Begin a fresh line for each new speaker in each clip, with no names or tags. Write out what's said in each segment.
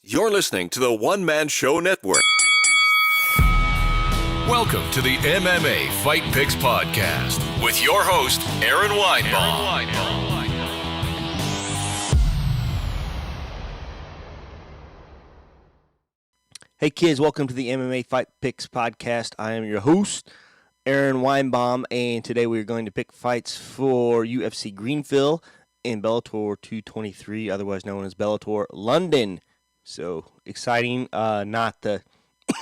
You're listening to the One Man Show Network. Welcome to the MMA Fight Picks podcast with your host, Aaron Weinbaum.
Hey kids, welcome to the MMA Fight Picks podcast. I am your host, Aaron Weinbaum, and today we're going to pick fights for UFC Greenville and Bellator 223, otherwise known as Bellator London. So exciting, not the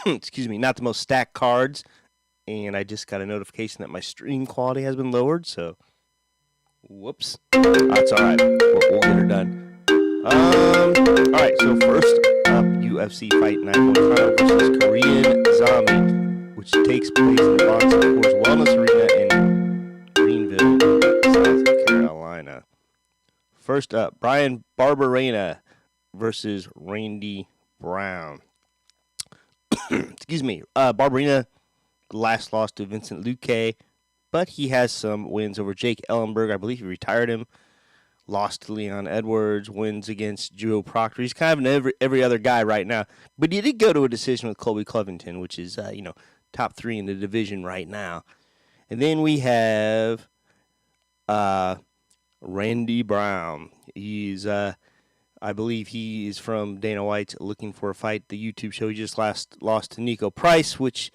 not the most stacked cards, and I just got a notification that my stream quality has been lowered, so whoops. That's all right. We'll get her done. All right, so first up, UFC Fight Night Moicano versus Korean Zombie, which takes place in the Boxing Force Wellness Arena in Greenville, South Carolina. First up, Bryan Barberena versus Randy Brown. Excuse me. Barberena last lost to Vincent Luque, but he has some wins over Jake Ellenberg. I believe he retired him. Lost to Leon Edwards. Wins against Joe Proctor. He's kind of an every other guy right now. But he did go to a decision with Colby Covington, which is, top 3 in the division right now. And then we have Randy Brown. He's I believe he is from Dana White's Looking for a Fight, the YouTube show. He just lost to Nico Price, which,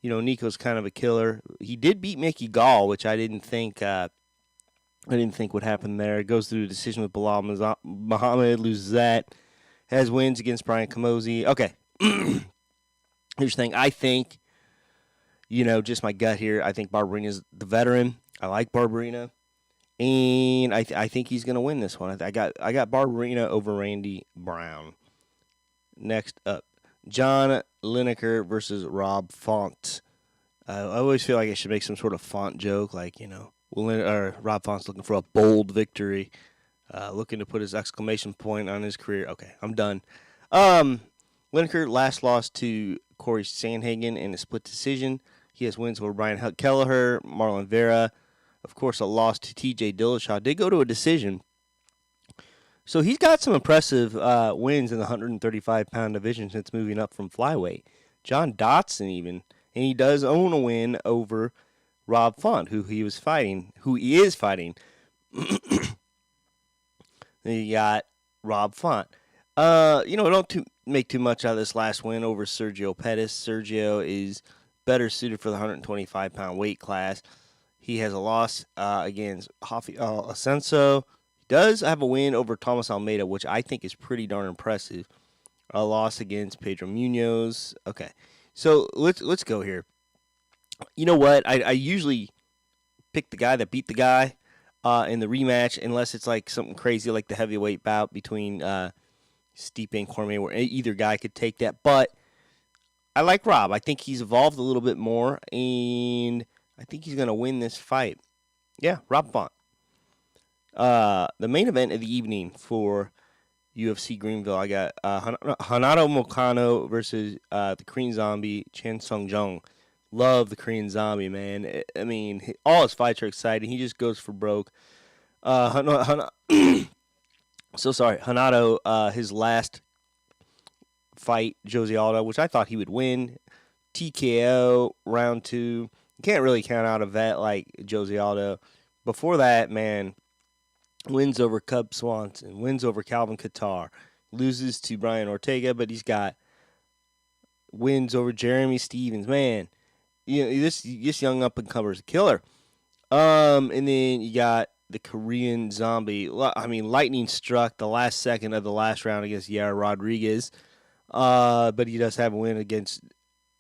Nico's kind of a killer. He did beat Mickey Gall, which I didn't think would happen there. It goes through a decision with Bilal Muhammad, loses that. Has wins against Brian Camozzi. Okay. Here's the thing. I think, just my gut here, I think Barberena's the veteran. I like Barberena. And I think he's going to win this one. I got Barberena over Randy Brown. Next up, John Lineker versus Rob Font. I always feel like I should make some sort of Font joke, like, Rob Font's looking for a bold victory, looking to put his exclamation point on his career. Okay, I'm done. Lineker last lost to Corey Sandhagen in a split decision. He has wins over Brian Kelleher, Marlon Vera. Of course, a loss to TJ Dillashaw. Did go to a decision. So he's got some impressive wins in the 135-pound division since moving up from flyweight. John Dotson even. And he does own a win over Rob Font, who he is fighting. Then you got Rob Font. Don't make too much out of this last win over Sergio Pettis. Sergio is better suited for the 125-pound weight class. He has a loss against Rafael Ascenso. He does have a win over Thomas Almeida, which I think is pretty darn impressive. A loss against Pedro Munoz. Okay, so let's go here. You know what? I usually pick the guy that beat the guy in the rematch, unless it's like something crazy like the heavyweight bout between Stipe and Cormier, where either guy could take that. But I like Rob. I think he's evolved a little bit more, and I think he's going to win this fight. Yeah, Rob Font. The main event of the evening for UFC Greenville, I got Renato Moicano versus the Korean Zombie, Chan Sung Jung. Love the Korean Zombie, man. I mean, all his fights are exciting. He just goes for broke. Renato, his last fight, Jose Aldo, which I thought he would win. TKO, round 2. Can't really count out a vet like Jose Aldo. Before that, man, wins over Cub Swanson, wins over Calvin Kattar, loses to Brian Ortega, but he's got wins over Jeremy Stevens. Man, this young up-and-comer is a killer. And then you got the Korean Zombie. I mean, lightning struck the last second of the last round against Yair Rodriguez. But he does have a win against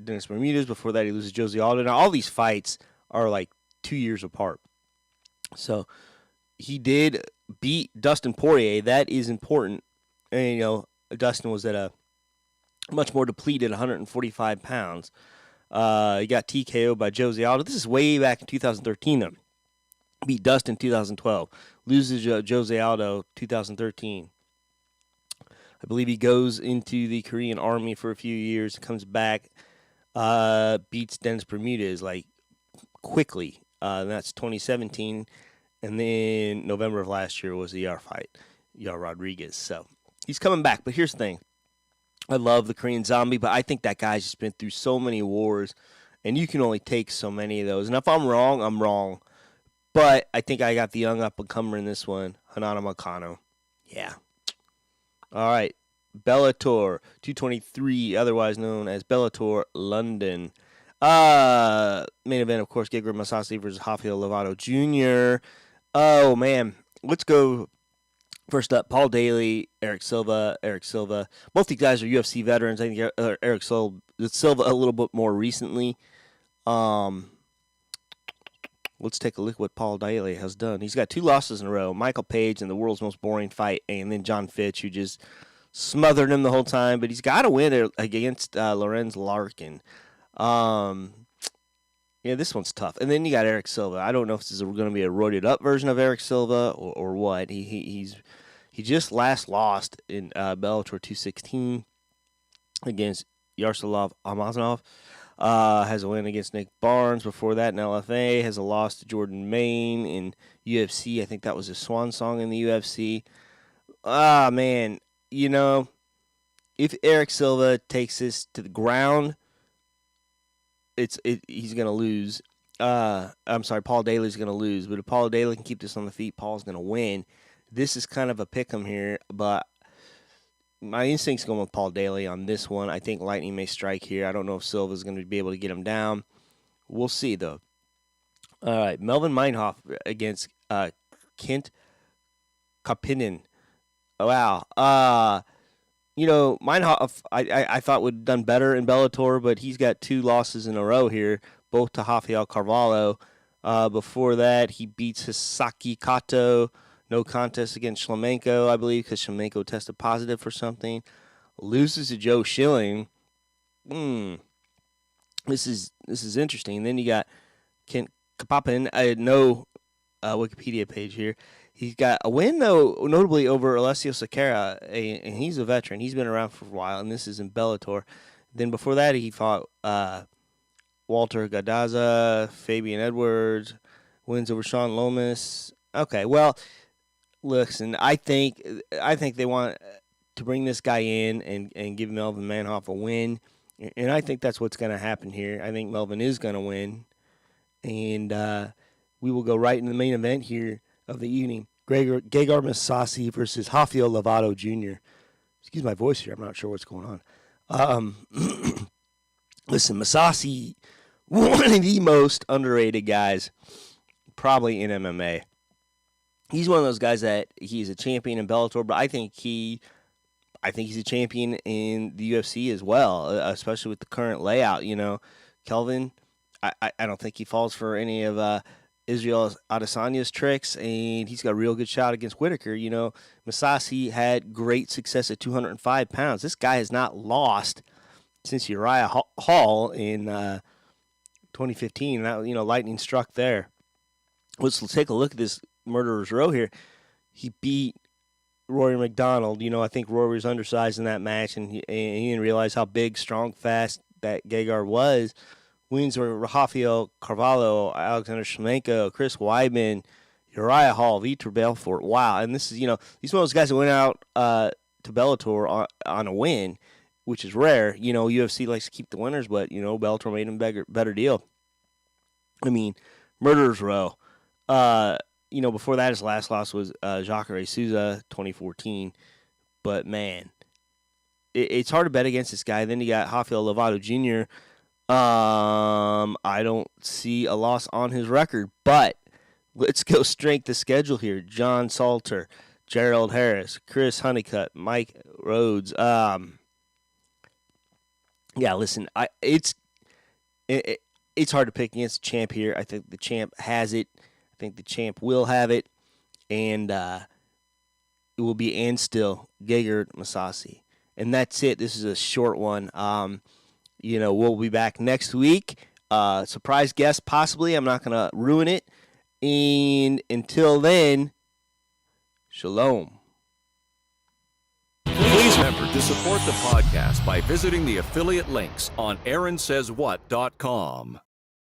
Dennis Bermudez. Before that, he loses Jose Aldo. Now, all these fights are like 2 years apart. So he did beat Dustin Poirier. That is important. And, Dustin was at a much more depleted 145 pounds. He got TKO'd by Jose Aldo. This is way back in 2013, though. Beat Dustin 2012. Loses Jose Aldo 2013. I believe he goes into the Korean Army for a few years, comes back, beats Dennis Bermudez like quickly. That's 2017. And then November of last year was the Yair fight, Yair Rodriguez. So he's coming back. But here's the thing. I love the Korean Zombie, but I think that guy's just been through so many wars, and you can only take so many of those. And if I'm wrong, I'm wrong. But I think I got the young up-and-comer in this one, Renato Moicano. Yeah. All right. Bellator 223, otherwise known as Bellator London. Main event, of course, Gegard Mousasi versus Rafael Lovato Jr. Oh, man. Let's go. First up, Paul Daley, Erick Silva. Both these guys are UFC veterans. I think Erick Silva a little bit more recently. Let's take a look at what Paul Daley has done. He's got 2 losses in a row. Michael Page in the world's most boring fight, and then John Fitch, who just smothered him the whole time. But he's got to win against Lorenz Larkin. Yeah, this one's tough. And then you got Erick Silva. I don't know if this is going to be a roided up version of Erick Silva or what. He just last lost in Bellator 216 against Yaroslav Amazonov. Has a win against Nick Barnes. Before that in LFA, has a loss to Jordan Main in UFC. I think that was his swan song in the UFC. Man, you know, if Erick Silva takes this to the ground, he's going to lose. I'm sorry, Paul Daley's going to lose. But if Paul Daley can keep this on the feet, Paul's going to win. This is kind of a pick-em here, but my instinct's going with Paul Daley on this one. I think lightning may strike here. I don't know if Silva's going to be able to get him down. We'll see, though. All right, Melvin Manhoef against Kent Kauppinen. Oh, wow. You know, Manhoef, I thought would have done better in Bellator, but he's got 2 losses in a row here, both to Rafael Carvalho. Before that, he beats Hisaki Kato. No contest against Shlemenko, I believe, because Shlemenko tested positive for something. Loses to Joe Schilling. This is interesting. And then you got Kent Kauppinen. I had no Wikipedia page here. He's got a win, though, notably over Alessio Sakara, and he's a veteran. He's been around for a while, and this is in Bellator. Then before that, he fought Walter Gadaza, Fabian Edwards, wins over Sean Lomas. Okay, well, listen, I think they want to bring this guy in and give Melvin Manhoef a win, and I think that's what's going to happen here. I think Melvin is going to win, and we will go right into the main event here of the evening. Gegard Mousasi versus Rafael Lovato Jr. Excuse my voice here. I'm not sure what's going on. Listen, Mousasi, one of the most underrated guys probably in MMA. He's one of those guys that he's a champion in Bellator, but I think he's a champion in the UFC as well, especially with the current layout. You know, Kelvin, I don't think he falls for any of Israel Adesanya's tricks, and he's got a real good shot against Whitaker. You know, Mousasi had great success at 205 pounds. This guy has not lost since Uriah Hall in 2015. That, you know, lightning struck there. Let's take a look at this Murderer's Row here. He beat Rory McDonald. You know, I think Rory was undersized in that match, and he didn't realize how big, strong, fast that Gegard was. Wins were Rafael Carvalho, Alexander Shlemenko, Chris Weidman, Uriah Hall, Vitor Belfort. Wow. And this is, you know, he's one of those guys that went out to Bellator on a win, which is rare. You know, UFC likes to keep the winners, but, you know, Bellator made him a better deal. I mean, Murderer's Row. You know, before that, his last loss was Jacare Souza, 2014. But, man, it's hard to bet against this guy. Then you got Rafael Lovato Jr., I don't see a loss on his record, but let's go strength to schedule here. John Salter, Gerald Harris, Chris Honeycutt, Mike Rhodes. Yeah, listen, it's hard to pick against the champ here. I think the champ has it. I think the champ will have it, and it will be and still Gegard Mousasi. And that's it. This is a short one. You know, we'll be back next week. Surprise guest, possibly. I'm not going to ruin it. And until then, shalom.
Please remember to support the podcast by visiting the affiliate links on AaronSaysWhat.com.